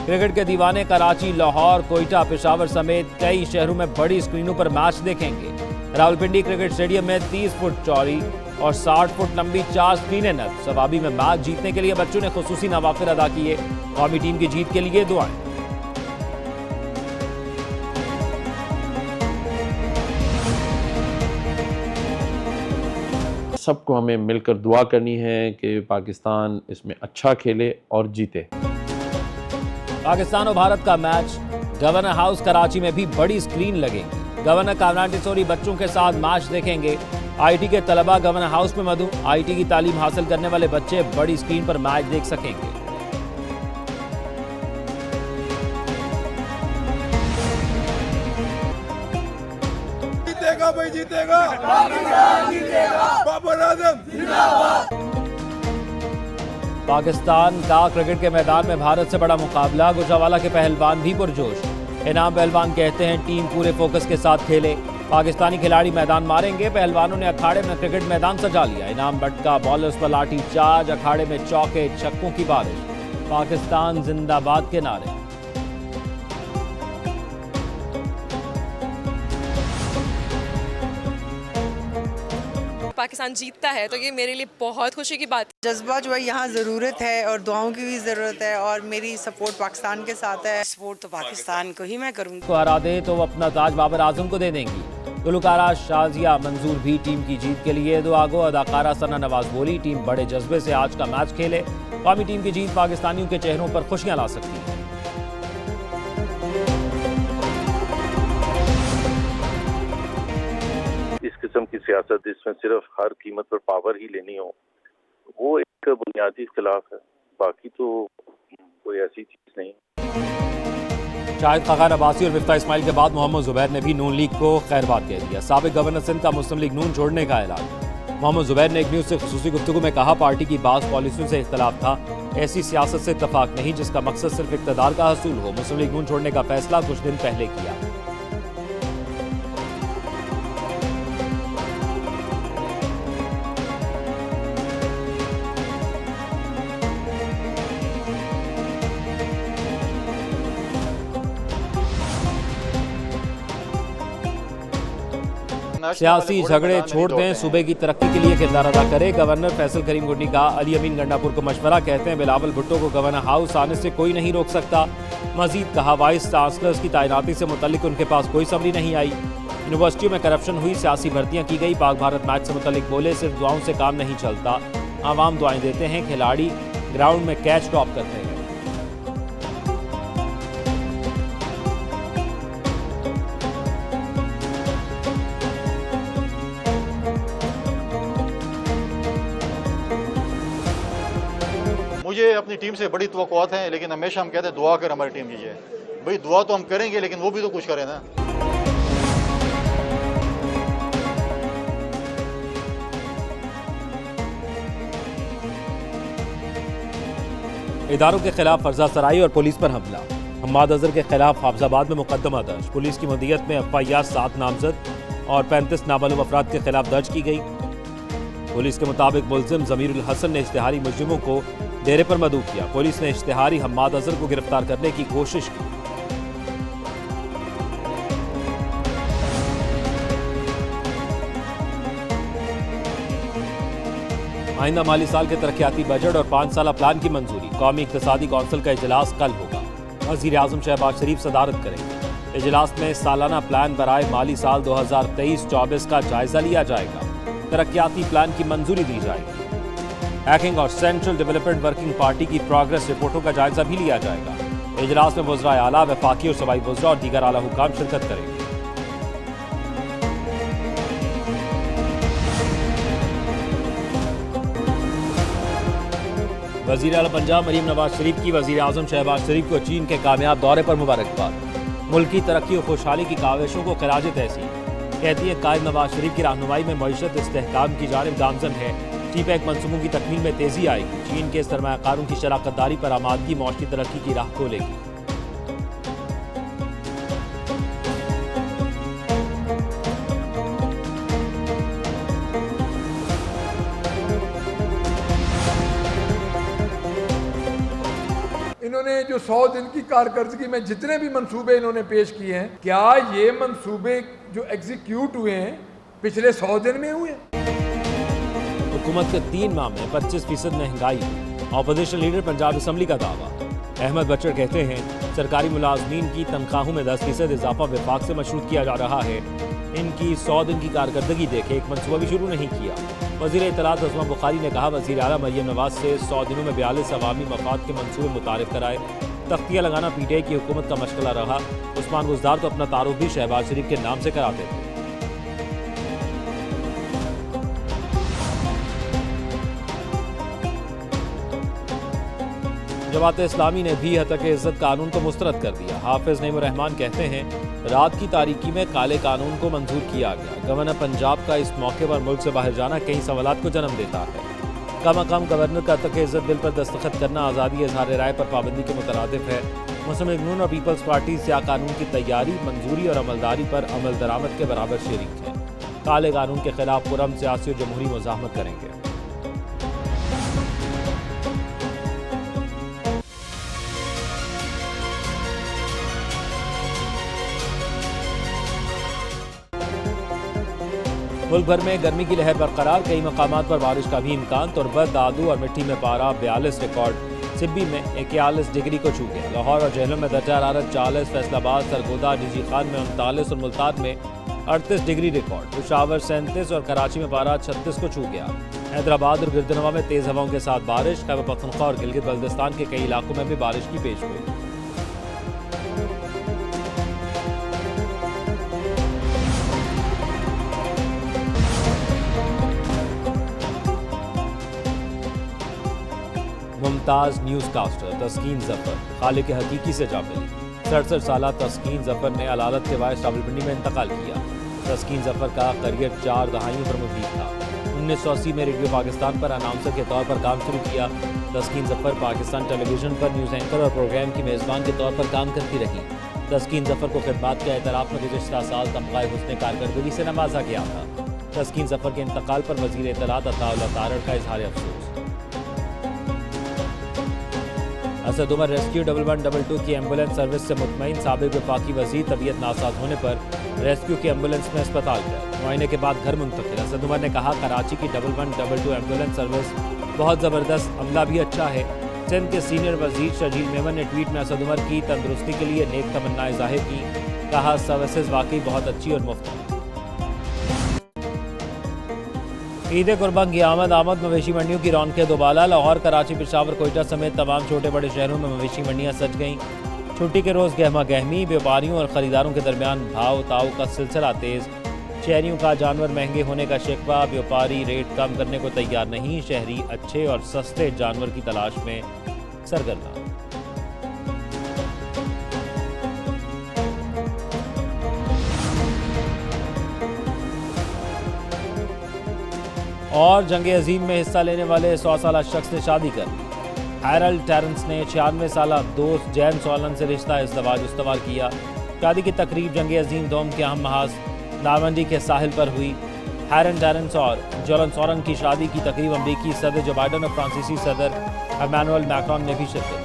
Cricket के दीवाने कराची, लाहौर, कोयटा, पेशावर समेत कई शहरों में बड़ी स्क्रीनों पर मैच देखेंगे। रावलपिंडी क्रिकेट स्टेडियम में 30 फुट चौड़ी और 60 फुट लंबी 4 स्क्रीनें नस्ब। सवाबी में मैच जीतने के लिए बच्चों ने खुसूसी नवाफिल अदा किए। कौमी टीम की जीत के लिए दुआएं। सबको हमें मिलकर दुआ करनी है कि पाकिस्तान इसमें अच्छा खेले और जीते। पाकिस्तान और भारत का मैच गवर्नर हाउस कराची में भी बड़ी स्क्रीन लगेगी। गवर्नर कामरान टिसोरी बच्चों के साथ मैच देखेंगे। आईटी के तलबा गवर्नर हाउस में मौजूद। आईटी की तालीम हासिल करने वाले बच्चे बड़ी स्क्रीन पर मैच देख सकेंगे। जीतेगा भाई, जीतेगा, जीतेगा, बाबर आजम जिंदाबाद। पाकिस्तान का क्रिकेट के मैदान में भारत से बड़ा मुकाबला। गुजरावाला के पहलवान भी पुरजोश। इनाम पहलवान कहते हैं टीम पूरे फोकस के साथ खेले। पाकिस्तानी खिलाड़ी मैदान मारेंगे। पहलवानों ने अखाड़े में क्रिकेट मैदान सजा लिया। इनाम बटका, बॉलर्स पर लाठी चार्ज, अखाड़े में चौके छक्कों की बारिश। पाकिस्तान जिंदाबाद के नारे। पाकिस्तान जीतता है तो ये मेरे लिए बहुत खुशी की बात है। जज्बा जो है यहाँ ज़रूरत है और दुआओं की भी ज़रूरत है और मेरी सपोर्ट पाकिस्तान के साथ है। सपोर्ट तो पाकिस्तान को ही मैं करूँगी। को हरा दे तो वो अपना ताज बाबर आजम को दे देंगी। गुलकारा शाजिया मंजूर भी टीम की जीत के लिए दुआ गो। अदाकारा सना नवाज बोली टीम बड़े जज्बे से आज का मैच खेले। कौमी टीम की जीत पाकिस्तानियों के चेहरों पर खुशियां ला सकती है। इस किस्म की सियासत जिसमें सिर्फ हर कीमत पर पावर ही लेनी हो, वो एक बुनियादी इख्तिलाफ है। बाकी तो कोई ऐसी चीज नहीं। शाहिद खाकान अब्बासी और मिफ्ता इस्माइल के बाद मोहम्मद जुबैर ने भी नून लीग को खैरबाद कह दिया। साबिक गवर्नर सिंध का मुस्लिम लीग नून छोड़ने का ऐलान। मोहम्मद जुबैर ने एक न्यूज से खुसूसी गुफ्तगू में कहा पार्टी की बाज़ पॉलिसियों से इख्तलाफ था। ऐसी सियासत से इत्तफाक नहीं जिसका मकसद सिर्फ इक़्तिदार का हसूल हो। मुस्लिम लीग नून छोड़ने का फैसला कुछ दिन पहले किया। सियासी झगड़े छोड़ दें, सूबे की तरक्की के लिए किरदार अदा करे। गवर्नर फैसल करीम गुड्डी का अली अमीन गंडापुर को मशवरा। कहते हैं बिलावल भुट्टो को गवर्नर हाउस आने से कोई नहीं रोक सकता। मजीद कहा वाइस चांसलर्स की तैनाती से मुतल्लिक उनके पास कोई समरी नहीं आई। यूनिवर्सिटियों में करप्शन हुई, सियासी भर्तियां की गई। पाक भारत मैच से मुतल्लिक बोले सिर्फ दुआओं से काम नहीं चलता, आवाम दुआएं देते हैं, खिलाड़ी ग्राउंड में कैच ड्रॉप करते हैं। मुझे अपनी टीम से बड़ी तवक्कुआत हैं, लेकिन हमेशा हम कहते हैं दुआ कर हमारी टीम कीजिए। भाई दुआ तो हम करेंगे लेकिन वो भी तो कुछ करें ना। इदारों के खिलाफ फर्जा सराई और पुलिस पर हमला। हम्माद अजहर के खिलाफ हाफजाबाद में मुकदमा दर्ज। पुलिस की मुद्दियत में एफआईआर 7 नामजद और 35 नाबालिग अफराद के खिलाफ दर्ज की गई। पुलिस के मुताबिक मुल्जिम जमीरुल हसन ने इश्तिहारी मुजरिमों को डेरे पर मदऊ किया। पुलिस ने इश्तिहारी हम्माद अजहर को गिरफ्तार करने की कोशिश की। आइंदा माली साल के तरक्याती बजट और 5 साला प्लान की मंजूरी। कौमी इक्तिसादी कौंसिल का इजलास कल होगा। वज़ीर आज़म शहबाज शरीफ सदारत करेंगे। इजलास में सालाना प्लान बराए माली साल 2023-24 का जायजा लिया जाएगा। तरक्याती प्लान की मंजूरी दी जाएगी। हैकिंग और सेंट्रल डेवलपमेंट वर्किंग पार्टी की प्रोग्रेस रिपोर्टों का जायजा भी लिया जाएगा। इजलास में वज़राए आला, वफाकी और सूबाई वज़रा और दीगर आला हुकाम शिरकत करेंगे। वज़ीर आला पंजाब मरीम नवाज शरीफ की वज़ीर आज़म शहबाज शरीफ को चीन के कामयाब दौरे पर मुबारकबाद। मुल्क की तरक्की और खुशहाली की काविशों को खिराज तहसीन। कहती है कायद नवाज शरीफ की रहनुमाई में मईशत इस्तेहकाम की जानिब गामजन है। टी-पैक मनसूबों की तकमील में तेजी आएगी। चीन के सरमायाकारों की शराकतदारी पर आमादगी मौशी तरक्की की राह खोलेगी। इन्होंने जो 100 दिन की कारकर्दगी में जितने भी मंसूबे इन्होंने पेश किए हैं, क्या ये मंसूबे जो एग्जीक्यूट हुए हैं पिछले 100 दिन में हुए? हुकूमत के 3 माह में 25% महंगाई। ऑपोजिशन लीडर पंजाब असम्बली का दावा। अहमद बच्चर कहते हैं सरकारी मुलाजमीन की तनख्वाहों में 10% इजाफा विफाक से मशरूत किया जा रहा है। इनकी 100 दिन की कारकर्दगी देखे एक मनसूबा भी शुरू नहीं किया। वज़ीर इत्तलात उस्मा बुखारी ने कहा वज़ीर आला मरियम नवाज से 100 दिनों में 42 अवामी मफाद के मनसूबे मुतारिफ कराए। तख्तियाँ लगाना पीटीआई की हुकूमत का मशगला रहा। उस्मान गुजदार तो अपना तारुफ भी शहबाज शरीफ के नाम से कराते थे। जमात इस्लामी ने भी हतक इज्जत कानून को मुस्तरद कर दिया। हाफिज नईमुर रहमान कहते हैं रात की तारीकी में काले कानून को मंजूर किया गया। गवर्नर पंजाब का इस मौके पर मुल्क से बाहर जाना कई सवालात को जन्म देता है। कम अ कम गवर्नर का हतक इज्जत बिल पर दस्तखत करना आज़ादी इजहार राय पर पाबंदी के मुतरादिफ है। मुस्लिम लीग नून और पीपल्स पार्टी स्याह कानून की तैयारी, मंजूरी और अमलदारी पर अमल दरामद के बराबर शरीक है। काले कानून के खिलाफ पुरअमन सियासी और जमहूरी मुज़ाहमत करेंगे। मुल्क भर में गर्मी की लहर बरकरार। कई मकामात पर बारिश का भी इम्कान। तुरबत, दादू और मिट्टी में पारा 42 रिकॉर्ड। सिब्बी में 41 डिग्री को छू गया। लाहौर और जेहलम में दर्जा हरारत 40, फैसलाबाद, सरगोदा, निजी खान में 39 और मुल्तान में 38 डिग्री रिकॉर्ड। पेशावर 37 और कराची में पारा 36 को छू गया। हैदराबाद और गिरदनवा में तेज़ हवाओं के साथ बारिश। खैबर पख्तूनख्वा और गिलगित बल्तिस्तान के कई इलाकों में भी बारिश की पेशगोई। मुमताज़ न्यूज़ कास्टर तस्कीन जफर खालिक हकीकी से जा मिली। 67 साल तस्कीन जफर ने अलालत के बायस रावलपिंडी में इंतकाल किया। तस्कीन जफर का करियर 4 दहाइयों पर मुफीद था। 1980 में रेडियो पाकिस्तान पर अनाउंसर के तौर पर काम शुरू किया। तस्कीन जफर पाकिस्तान टेलीविजन पर न्यूज़ एंकर और प्रोग्राम की मेज़बान के तौर पर काम करती रही। तस्कीन जफर को खिदमात के एतराफ़ में गुज़िश्ता साल तमग़ाए हुस्न कारकर्दगी से नवाजा गया था। तस्कीन जफर के इंतकाल पर वज़ीर इत्तलात अताउल्लाह तारड़ का इज़हार अफसोस। असद उमर रेस्क्यू 1122 की एम्बुलेंस सर्विस से मुतमईन। साबिक़ वफाकी वज़ीर तबीयत नासाज होने पर रेस्क्यू की एम्बुलेंस में अस्पताल गए। मुआयने के बाद घर मुंतकिल। असद उमर ने कहा कराची की 1122 एम्बुलेंस सर्विस बहुत ज़बरदस्त, अमला भी अच्छा है। सिंध के सीनियर वज़ीर शजील मेमन ने ट्वीट में असद उमर की तंदुरुस्ती के लिए नेक तमन्नाएं ज़ाहिर की। कहा सर्विसेज वाकई बहुत अच्छी और मुफ्त है। ईद कुर्बान की आमद मवेशी मंडियों की रौनकें दोबाला। लाहौर, कराची, पेशावर, कोयटा समेत तमाम छोटे बड़े शहरों में मवेशी मंडियां सज गईं। छुट्टी के रोज़ गहमा गहमी। व्यापारियों और ख़रीदारों के दरमियान भाव ताव का सिलसिला तेज़। शहरियों का जानवर महंगे होने का शिकवा। व्यापारी रेट कम करने को तैयार नहीं। शहरी अच्छे और सस्ते जानवर की तलाश में सरगर्म। और जंग अजीम में हिस्सा लेने वाले 100 साला शख्स ने शादी कर ली। हैरल्ड टेरेंस ने 96 साला दोस्त जैन सॉलन से रिश्ता इस्तवार किया। शादी की तकरीब जंग अजीम दोम के अहम महाज नारमंडी के साहिल पर हुई। हैरन टेरेंस और जोलन सॉलन की शादी की तकरीब अमरीकी सदर जो बाइडन और फ्रांसीसी सदर इमैनुअल मैक्रोन ने भी शिरकत की।